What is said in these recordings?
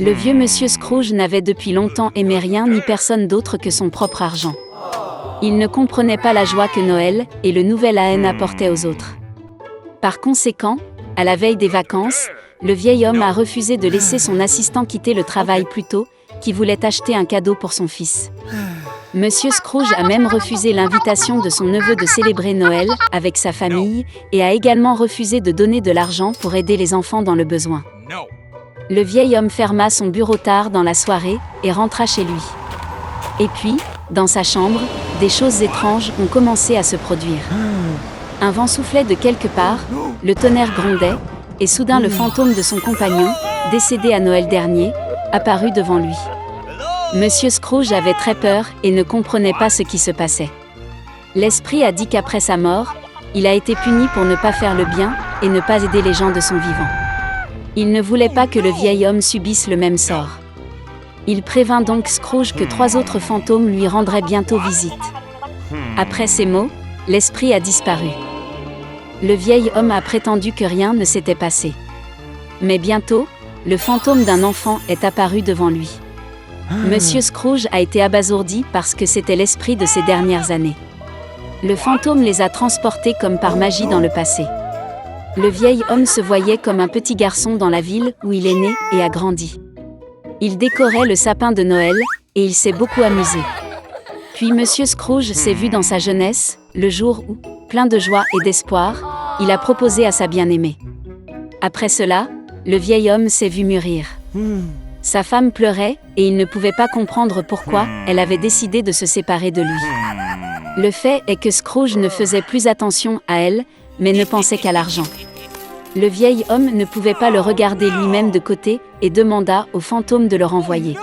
Le vieux monsieur Scrooge n'avait depuis longtemps aimé rien ni personne d'autre que son propre argent. Il ne comprenait pas la joie que Noël et le nouvel an apportaient aux autres. Par conséquent, à la veille des vacances, le vieil homme a refusé de laisser son assistant quitter le travail plus tôt, qui voulait acheter un cadeau pour son fils. Monsieur Scrooge a même refusé l'invitation de son neveu de célébrer Noël avec sa famille et a également refusé de donner de l'argent pour aider les enfants dans le besoin. Le vieil homme ferma son bureau tard dans la soirée et rentra chez lui. Et puis, dans sa chambre, des choses étranges ont commencé à se produire. Un vent soufflait de quelque part, le tonnerre grondait, et soudain le fantôme de son compagnon, décédé à Noël dernier, apparut devant lui. Monsieur Scrooge avait très peur et ne comprenait pas ce qui se passait. L'esprit a dit qu'après sa mort, il a été puni pour ne pas faire le bien et ne pas aider les gens de son vivant. Il ne voulait pas que le vieil homme subisse le même sort. Il prévint donc Scrooge que 3 autres fantômes lui rendraient bientôt visite. Après ces mots, l'esprit a disparu. Le vieil homme a prétendu que rien ne s'était passé. Mais bientôt, le fantôme d'un enfant est apparu devant lui. Monsieur Scrooge a été abasourdi parce que c'était l'esprit de ses dernières années. Le fantôme les a transportés comme par magie dans le passé. Le vieil homme se voyait comme un petit garçon dans la ville où il est né et a grandi. Il décorait le sapin de Noël et il s'est beaucoup amusé. Puis Monsieur Scrooge s'est vu dans sa jeunesse, le jour où, plein de joie et d'espoir, il a proposé à sa bien-aimée. Après cela, le vieil homme s'est vu mûrir. Sa femme pleurait et il ne pouvait pas comprendre pourquoi elle avait décidé de se séparer de lui. Le fait est que Scrooge ne faisait plus attention à elle, mais ne pensait qu'à l'argent. Le vieil homme ne pouvait pas le regarder lui-même de côté et demanda au fantôme de le renvoyer.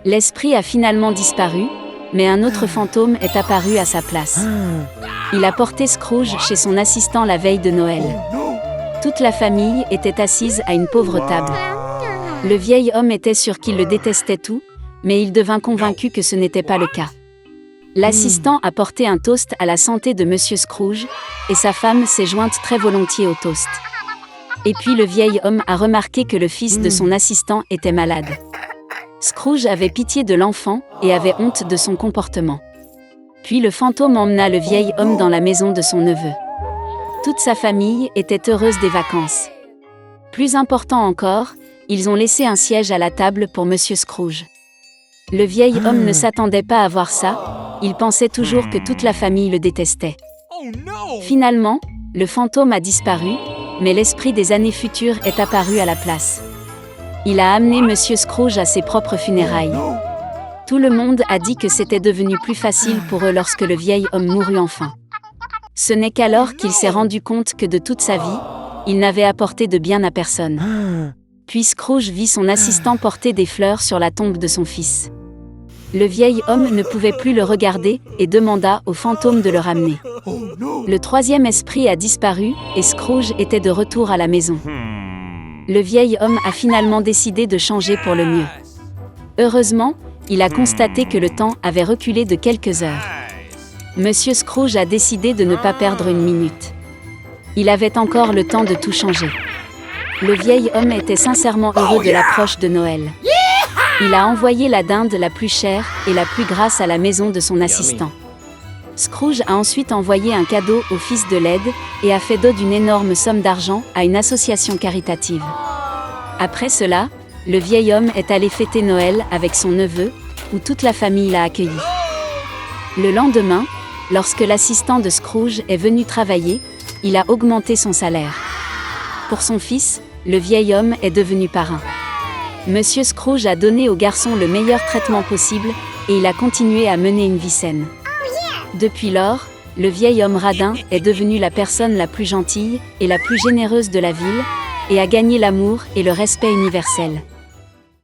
L'esprit a finalement disparu, mais un autre fantôme est apparu à sa place. Il a porté Scrooge chez son assistant la veille de Noël. Toute la famille était assise à une pauvre table. Le vieil homme était sûr qu'il le détestait tout, mais il devint convaincu que ce n'était pas le cas. L'assistant a porté un toast à la santé de Monsieur Scrooge, et sa femme s'est jointe très volontiers au toast. Et puis le vieil homme a remarqué que le fils de son assistant était malade. Scrooge avait pitié de l'enfant et avait honte de son comportement. Puis le fantôme emmena le vieil homme dans la maison de son neveu. Toute sa famille était heureuse des vacances. Plus important encore, ils ont laissé un siège à la table pour Monsieur Scrooge. Le vieil homme ne s'attendait pas à voir ça, il pensait toujours que toute la famille le détestait. Finalement, le fantôme a disparu, mais l'esprit des années futures est apparu à la place. Il a amené Monsieur Scrooge à ses propres funérailles. Tout le monde a dit que c'était devenu plus facile pour eux lorsque le vieil homme mourut enfin. Ce n'est qu'alors qu'il s'est rendu compte que de toute sa vie, il n'avait apporté de bien à personne. Puis Scrooge vit son assistant porter des fleurs sur la tombe de son fils. Le vieil homme ne pouvait plus le regarder et demanda au fantôme de le ramener. Le 3e esprit a disparu et Scrooge était de retour à la maison. Le vieil homme a finalement décidé de changer pour le mieux. Heureusement, il a constaté que le temps avait reculé de quelques heures. Monsieur Scrooge a décidé de ne pas perdre une minute. Il avait encore le temps de tout changer. Le vieil homme était sincèrement heureux de l'approche de Noël. Il a envoyé la dinde la plus chère et la plus grasse à la maison de son assistant. Scrooge a ensuite envoyé un cadeau au fils de l'aide et a fait don d'une énorme somme d'argent à une association caritative. Après cela, le vieil homme est allé fêter Noël avec son neveu, où toute la famille l'a accueilli. Le lendemain, lorsque l'assistant de Scrooge est venu travailler, il a augmenté son salaire. Pour son fils, le vieil homme est devenu parrain. Monsieur Scrooge a donné au garçon le meilleur traitement possible et il a continué à mener une vie saine. Depuis lors, le vieil homme radin est devenu la personne la plus gentille et la plus généreuse de la ville et a gagné l'amour et le respect universel.